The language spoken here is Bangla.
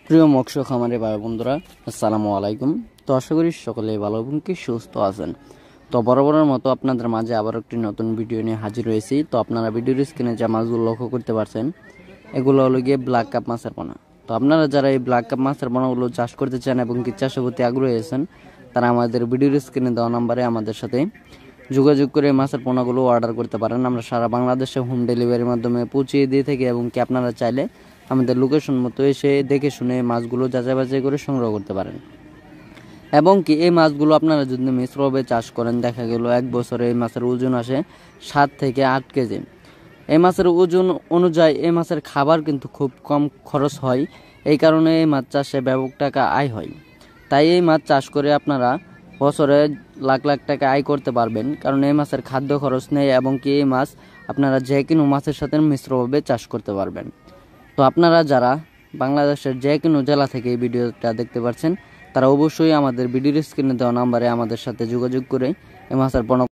প্রিয় মৎস্য খামারি ভাই বন্ধুরা, আসসালামু আলাইকুম। তো আশা করি সকলেই ভালো এবং কি সুস্থ আছেন। তো বরাবরের মতো আপনাদের মাঝে আবার একটি নতুন ভিডিও নিয়ে হাজির হয়েছি। তো আপনারা ভিডিওর স্ক্রিনে যে মাছগুলো লক্ষ্য করতে পারছেন, এগুলো হলো গিয়ে ব্ল্যাক কাপ মাছের পোনা। তো আপনারা যারা এই ব্ল্যাক কাপ মাছের পোনাগুলো চাষ করতে চান এবং কি চাষের প্রতি আগ্রহী আছেন, তারা আমাদের ভিডিওর স্ক্রিনে দেওয়া নাম্বারে আমাদের সাথে যোগাযোগ করে মাছের পোনাগুলো অর্ডার করতে পারেন। আমরা সারা বাংলাদেশে হোম ডেলিভারির মাধ্যমে পৌঁছিয়ে দিয়ে থাকি এবং কি আপনারা চাইলে আমাদের লোকেশন মতো এসে দেখে শুনে মাছগুলো যাচাই বাছাই করে সংগ্রহ করতে পারেন। এবং কি এই মাছগুলো আপনারা যদি মিশ্রভাবে চাষ করেন, দেখা গেল এক বছরে এই মাছের ওজন আসে 7 থেকে 8 কেজি। এই মাছের ওজন অনুযায়ী এই মাছের খাবার কিন্তু খুব কম খরচ হয়, এই কারণে এই মাছ চাষে ব্যাপক টাকা আয় হয়। তাই এই মাছ চাষ করে আপনারা বছরে লাখ লাখ টাকা আয় করতে পারবেন, কারণ এই মাছের খাদ্য খরচ নেই এবং কি এই মাছ আপনারা যে কোনো মাছের সাথে মিশ্রভাবে চাষ করতে পারবেন। তো আপনারা যারা বাংলাদেশের যে কোনো জেলা থেকে এই ভিডিওটা দেখতে পাচ্ছেন, তারা অবশ্যই আমাদের ভিডিওর স্ক্রিনে দেওয়া নাম্বারে আমাদের সাথে যোগাযোগ করে এই মাছের